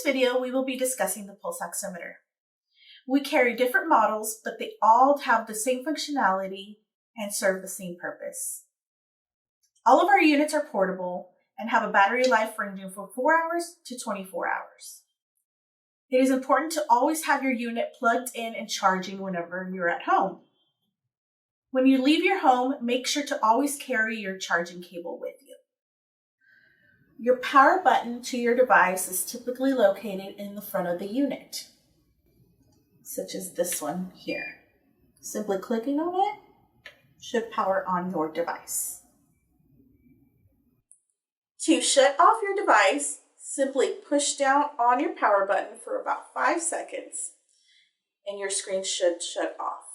this video, we will be discussing the pulse oximeter. We carry different models, but they all have the same functionality and serve the same purpose. All of our units are portable and have a battery life ranging from 4 hours to 24 hours. It is important to always have your unit plugged in and charging whenever you're at home. When you leave your home, make sure to always carry your charging cable with you. Your power button to your device is typically located in the front of the unit, such as this one here. Simply clicking on it should power on your device. To shut off your device, simply push down on your power button for about 5 seconds and your screen should shut off.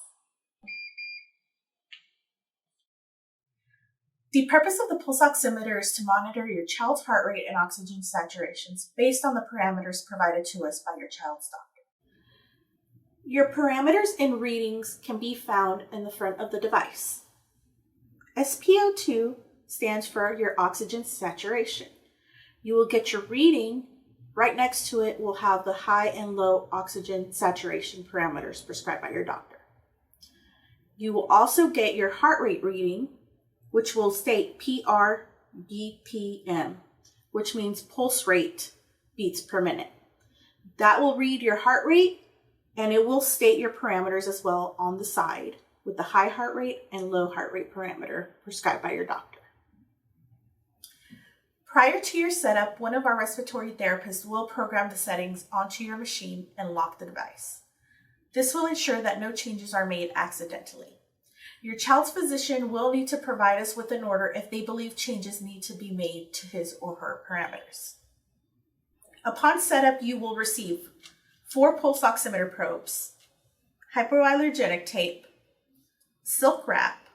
The purpose of the pulse oximeter is to monitor your child's heart rate and oxygen saturations based on the parameters provided to us by your child's doctor. Your parameters and readings can be found in the front of the device. SpO2 stands for your oxygen saturation. You will get your reading. Right next to it will have the high and low oxygen saturation parameters prescribed by your doctor. You will also get your heart rate reading, which will state PRBPM, which means pulse rate beats per minute. That will read your heart rate and it will state your parameters as well on the side with the high heart rate and low heart rate parameter prescribed by your doctor. Prior to your setup, one of our respiratory therapists will program the settings onto your machine and lock the device. This will ensure that no changes are made accidentally. Your child's physician will need to provide us with an order if they believe changes need to be made to his or her parameters. Upon setup, you will receive 4 pulse oximeter probes, hypoallergenic tape, silk wrap,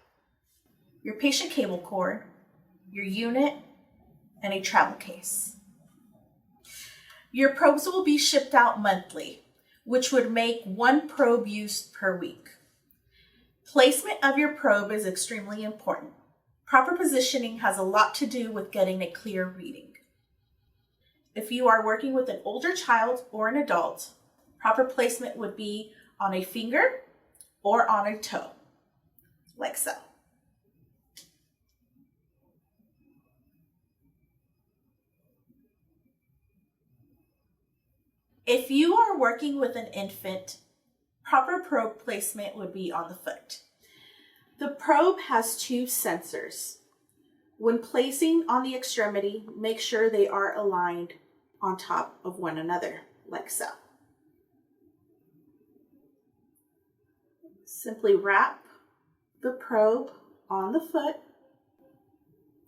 your patient cable cord, your unit, and a travel case. Your probes will be shipped out monthly, which would make 1 probe used per week. Placement of your probe is extremely important. Proper positioning has a lot to do with getting a clear reading. If you are working with an older child or an adult, proper placement would be on a finger or on a toe, like so. If you are working with an infant, proper probe placement would be on the foot. The probe has 2 sensors. When placing on the extremity, make sure they are aligned on top of one another, like so. Simply wrap the probe on the foot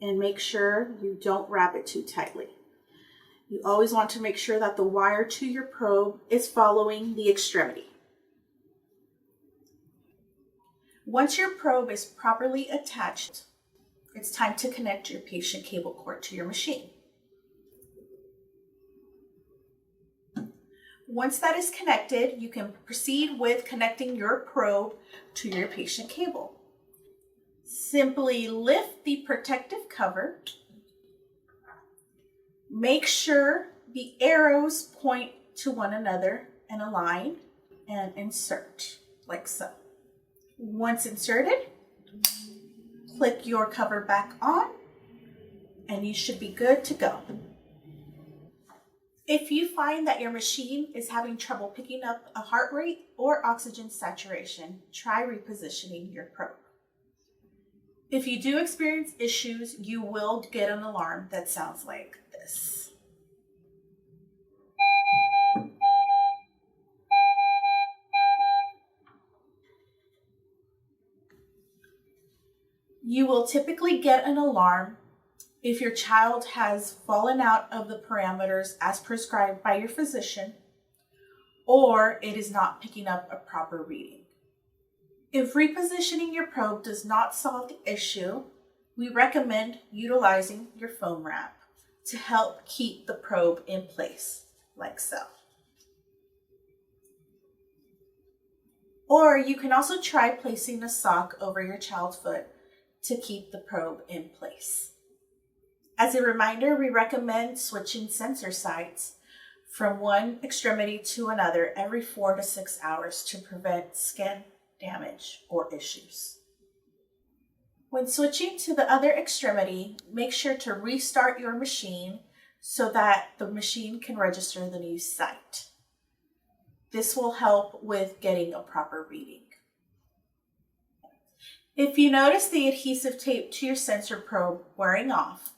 and make sure you don't wrap it too tightly. You always want to make sure that the wire to your probe is following the extremity. Once your probe is properly attached, it's time to connect your patient cable cord to your machine. Once that is connected, you can proceed with connecting your probe to your patient cable. Simply lift the protective cover. Make sure the arrows point to one another and align and insert, like so. Once inserted, click your cover back on and you should be good to go. If you find that your machine is having trouble picking up a heart rate or oxygen saturation, try repositioning your probe. If you do experience issues, you will get an alarm that sounds like this. You will typically get an alarm if your child has fallen out of the parameters as prescribed by your physician, or it is not picking up a proper reading. If repositioning your probe does not solve the issue, we recommend utilizing your foam wrap to help keep the probe in place, like so. Or you can also try placing a sock over your child's foot to keep the probe in place. As a reminder, we recommend switching sensor sites from one extremity to another every 4 to 6 hours to prevent skin damage or issues. When switching to the other extremity, make sure to restart your machine so that the machine can register the new site. This will help with getting a proper reading. If you notice the adhesive tape to your sensor probe wearing off,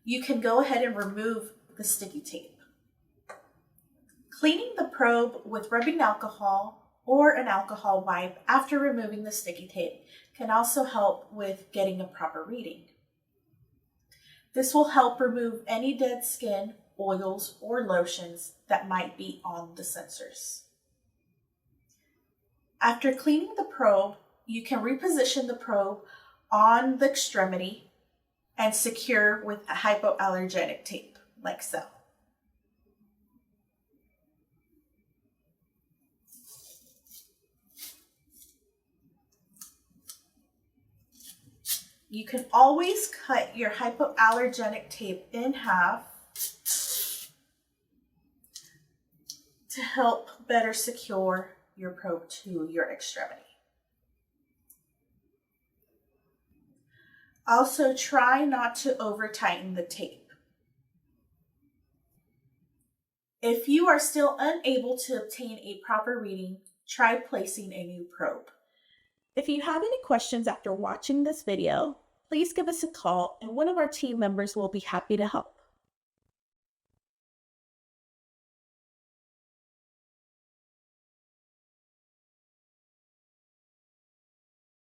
you can go ahead and remove the sticky tape. Cleaning the probe with rubbing alcohol or an alcohol wipe after removing the sticky tape can also help with getting a proper reading. This will help remove any dead skin, oils, or lotions that might be on the sensors. After cleaning the probe, you can reposition the probe on the extremity and secure with a hypoallergenic tape, like so. You can always cut your hypoallergenic tape in half to help better secure your probe to your extremity. Also, try not to over-tighten the tape. If you are still unable to obtain a proper reading, try placing a new probe. If you have any questions after watching this video, please give us a call and one of our team members will be happy to help.